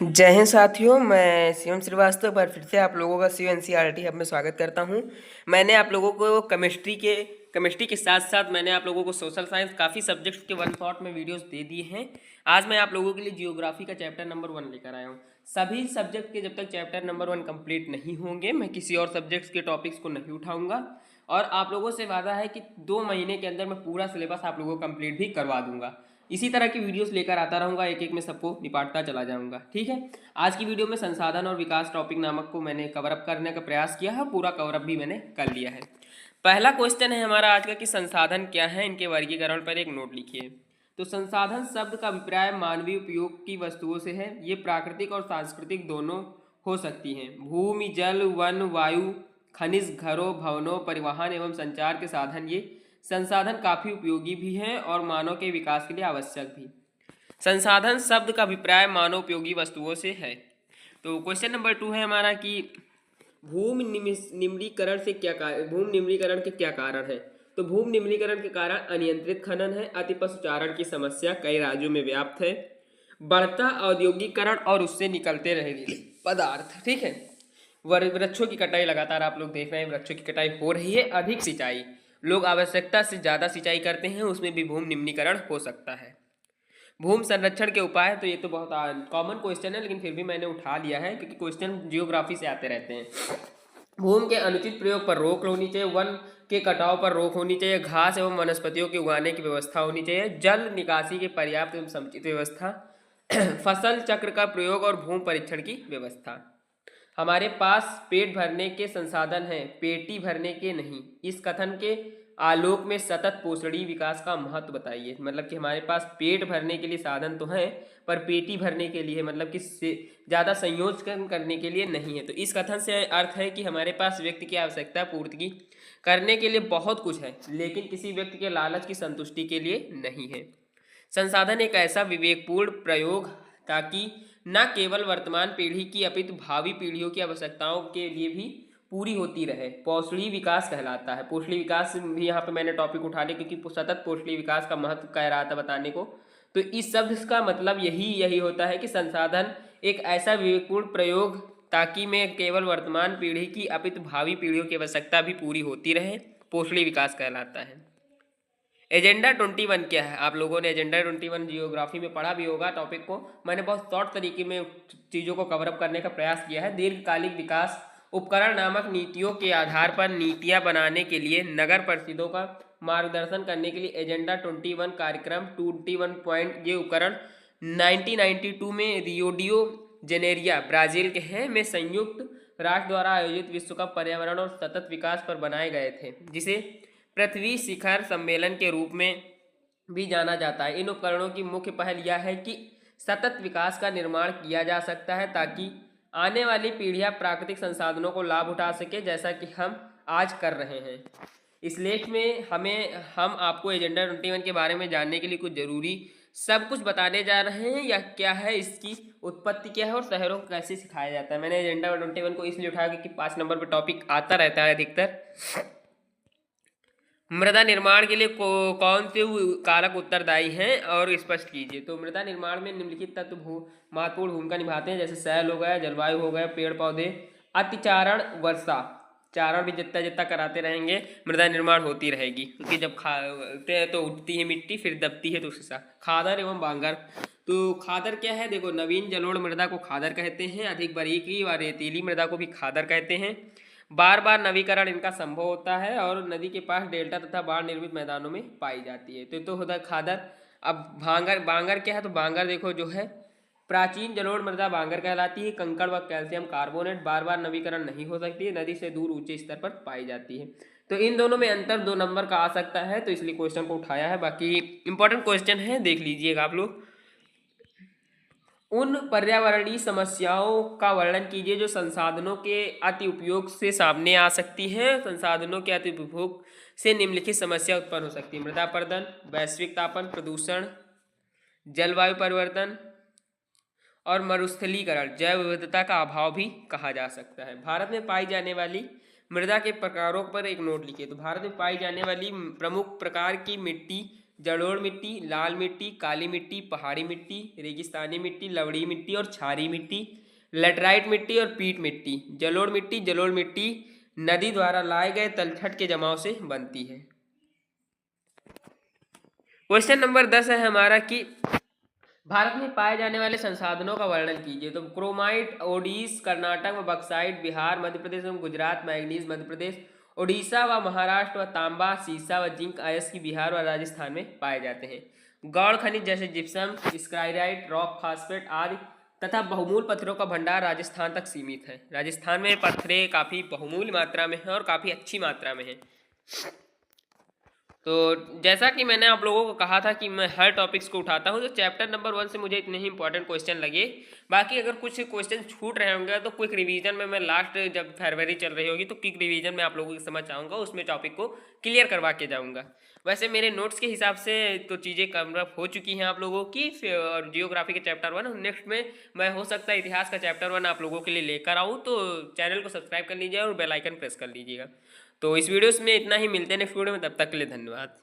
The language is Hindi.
जय हिंद साथियों, मैं शिवम श्रीवास्तव पर फिर से आप लोगों का सी एनसीईआरटी हब में स्वागत करता हूं। मैंने आप लोगों को केमिस्ट्री के साथ साथ मैंने आप लोगों को सोशल साइंस काफ़ी सब्जेक्ट्स के वन शॉट में वीडियोस दे दिए हैं। आज मैं आप लोगों के लिए जियोग्राफी का चैप्टर नंबर 1 लेकर आया हूं। सभी सब्जेक्ट के जब तक चैप्टर नंबर 1 कंप्लीट नहीं होंगे मैं किसी और सब्जेक्ट्स के टॉपिक्स को नहीं उठाऊँगा और आप लोगों से वादा है कि 2 महीने के अंदर मैं पूरा सिलेबस आप लोगों को कंप्लीट भी करवा दूंगा। इसी तरह की वीडियोस लेकर आता रहूँगा, एक एक में सबको निपाटता चला जाऊँगा। ठीक है, आज की वीडियो में संसाधन और विकास टॉपिक नामक को मैंने कवर अप करने का प्रयास किया है, पूरा कवर अप भी मैंने कर लिया है। पहला क्वेश्चन है हमारा आज का कि संसाधन क्या है, इनके वर्गीकरण पर एक नोट लिखिए। तो संसाधन शब्द का अभिप्राय मानवीय उपयोग की वस्तुओं से है। ये प्राकृतिक और सांस्कृतिक दोनों हो सकती हैं। भूमि, जल, वन, वायु, खनिज, घरों, भवनों, परिवहन एवं संचार के साधन ये संसाधन काफ़ी उपयोगी भी हैं और मानव के विकास के लिए आवश्यक भी। संसाधन शब्द का अभिप्राय मानव उपयोगी वस्तुओं से है। तो क्वेश्चन नंबर 2 है हमारा कि भूमि निम्नीकरण से क्या भूमि निम्नीकरण के क्या कारण है। तो भूमि निम्नीकरण के कारण अनियंत्रित खनन है, अति पशुचारण की समस्या कई राज्यों में व्याप्त है, बढ़ता औद्योगिकरण और उससे निकलते रहे पदार्थ। ठीक है, वृक्षों की कटाई लगातार आप लोग देख रहे हैं, वृक्षों की कटाई हो रही है, अधिक सिंचाई, लोग आवश्यकता से ज़्यादा सिंचाई करते हैं, उसमें भी भूमि निम्नीकरण हो सकता है। भूमि संरक्षण के उपाय, तो ये तो बहुत कॉमन क्वेश्चन है लेकिन फिर भी मैंने उठा लिया है क्योंकि क्वेश्चन जियोग्राफी से आते रहते हैं। भूमि के अनुचित प्रयोग पर रोक होनी चाहिए, वन के कटाव पर रोक होनी चाहिए, घास एवं वनस्पतियों के उगाने की व्यवस्था होनी चाहिए, जल निकासी की पर्याप्त एवं समुचित व्यवस्था, फसल चक्र का प्रयोग और भूमि परीक्षण की व्यवस्था। हमारे पास पेट भरने के संसाधन हैं, पेटी भरने के नहीं। इस कथन के आलोक में सतत पोषणीय विकास का महत्व बताइए। मतलब कि हमारे पास पेट भरने के लिए साधन तो हैं पर पेटी भरने के लिए मतलब कि ज़्यादा संयोजन करने के लिए नहीं है। तो इस कथन से अर्थ है कि हमारे पास व्यक्ति की आवश्यकता पूर्ति करने के लिए बहुत कुछ है लेकिन किसी व्यक्ति के लालच की संतुष्टि के लिए नहीं है। संसाधन एक ऐसा विवेकपूर्ण प्रयोग ताकि न केवल वर्तमान पीढ़ी की अपितु भावी पीढ़ियों की आवश्यकताओं के लिए भी पूरी होती रहे। पोषणीय विकास कहलाता है। पोषणीय विकास भी यहाँ पे मैंने टॉपिक उठा लिया क्योंकि सतत पोषणीय विकास का महत्व कह रहा था बताने को। तो इस शब्द का मतलब यही होता है कि संसाधन एक ऐसा विवेकपूर्ण प्रयोग ताकि में केवल वर्तमान पीढ़ी की अपितु भावी पीढ़ियों की आवश्यकता भी पूरी होती रहे, पोषणीय विकास कहलाता है। एजेंडा 21 क्या है? आप लोगों ने एजेंडा 21 जियोग्राफी में पढ़ा भी होगा टॉपिक को। मैंने बहुत शॉर्ट तरीके में चीज़ों को कवरअप करने का प्रयास किया है। दीर्घकालिक विकास उपकरण नामक नीतियों के आधार पर नीतियां बनाने के लिए नगर परिषदों का मार्गदर्शन करने के लिए एजेंडा 21 कार्यक्रम 21 पॉइंट ये उपकरण 1992 में रियोडियो जेनेरिया ब्राज़ील के हैं में संयुक्त राष्ट्र द्वारा आयोजित विश्व का पर्यावरण और सतत विकास पर बनाए गए थे, जिसे पृथ्वी शिखर सम्मेलन के रूप में भी जाना जाता है। इन उपकरणों की मुख्य पहल यह है कि सतत विकास का निर्माण किया जा सकता है ताकि आने वाली पीढ़ियां प्राकृतिक संसाधनों को लाभ उठा सके, जैसा कि हम आज कर रहे हैं। इस लेख में हम आपको एजेंडा 21 के बारे में जानने के लिए कुछ जरूरी सब कुछ बताने जा रहे हैं, या क्या है, इसकी उत्पत्ति क्या है और शहरों को कैसे सिखाया जाता है। मैंने एजेंडा 21 को इसलिए उठाया क्योंकि 5 नंबर पर टॉपिक आता रहता है अधिकतर। मृदा निर्माण के लिए कौन से कारक उत्तरदायी हैं और स्पष्ट कीजिए। तो मृदा निर्माण में निम्नलिखित तत्व महत्वपूर्ण भूमिका निभाते हैं, जैसे सैल हो गया, जलवायु हो गया, पेड़ पौधे, अतिचारण, वर्षा। चारण भी जितना जितना कराते रहेंगे मृदा निर्माण होती रहेगी, क्योंकि जब खाते हैं तो उठती है मिट्टी, फिर दबती है तो उसके साथ। खादर एवं बांगर। तो खादर क्या है? देखो, नवीन जलोढ़ मृदा को खादर कहते हैं, अधिक बारीकी व रेतीली मृदा को भी खादर कहते हैं। बार बार नवीकरण इनका संभव होता है और नदी के पास डेल्टा तथा बाढ़ निर्मित मैदानों में पाई जाती है। तो होता है खादर। अब बांगर क्या है? तो बांगर देखो जो है प्राचीन जलोढ़ मृदा बांगर कहलाती है। कंकड़ व कैल्शियम कार्बोनेट बार बार नवीकरण नहीं हो सकती है, नदी से दूर ऊंचे स्तर पर पाई जाती है। तो इन दोनों में अंतर 2 नंबर का आ सकता है, तो इसलिए क्वेश्चन को उठाया है। बाकी इंपॉर्टेंट क्वेश्चन है, देख लीजिएगा आप लोग। उन पर्यावरणीय समस्याओं का वर्णन कीजिए जो संसाधनों के अति उपयोग से सामने आ सकती हैं। संसाधनों के अति उपभोग से निम्नलिखित समस्या उत्पन्न हो सकती है: मृदा अपरदन, वैश्विक तापन, प्रदूषण, जलवायु परिवर्तन और मरुस्थलीकरण। जैव विविधता का अभाव भी कहा जा सकता है। भारत में पाई जाने वाली मृदा के प्रकारों पर एक नोट लिखिए। तो भारत में पाई जाने वाली प्रमुख प्रकार की मिट्टी जलोढ़ मिट्टी, लाल मिट्टी, काली मिट्टी, पहाड़ी मिट्टी, रेगिस्तानी मिट्टी, लवड़ी मिट्टी और क्षारीय मिट्टी, लेटराइट मिट्टी और पीट मिट्टी। जलोढ़ मिट्टी नदी द्वारा लाए गए तलछट के जमाव से बनती है। क्वेश्चन नंबर 10 है हमारा कि भारत में पाए जाने वाले संसाधनों का वर्णन कीजिए। तो क्रोमाइट ओडिश कर्नाटक में, बक्साइट बिहार मध्य प्रदेश में, गुजरात मैंगनीज मध्य प्रदेश, उड़ीसा व महाराष्ट्र व तांबा सीसा व जिंक अयस्क बिहार व राजस्थान में पाए जाते हैं। गौड़ खनिज जैसे जिप्सम, स्क्राइराइट, रॉक फास्फेट आदि तथा बहुमूल पत्थरों का भंडार राजस्थान तक सीमित है। राजस्थान में पत्थरें काफ़ी बहुमूल्य मात्रा में हैं और काफ़ी अच्छी मात्रा में हैं। तो जैसा कि मैंने आप लोगों को कहा था कि मैं हर टॉपिक्स को उठाता हूं, तो चैप्टर नंबर 1 से मुझे इतने ही इंपॉर्टेंट क्वेश्चन लगे। बाकी अगर कुछ क्वेश्चन छूट रहे होंगे तो क्विक रिवीजन में मैं लास्ट जब फरवरी चल रही होगी तो क्विक रिवीजन में आप लोगों की समझ आऊँगा, उसमें टॉपिक को क्लियर करवा के जाऊँगा। वैसे मेरे नोट्स के हिसाब से तो चीज़ें कवर हो चुकी हैं आप लोगों की। और जियोग्राफी के चैप्टर 1 नेक्स्ट में मैं हो सकता है इतिहास का चैप्टर 1 आप लोगों के लिए लेकर आऊँ, तो चैनल को सब्सक्राइब कर लीजिए और बेल आइकन प्रेस कर लीजिएगा। तो इस वीडियोस में इतना ही, मिलते हैं नेक्स्ट वीडियो में, तब तक के लिए धन्यवाद।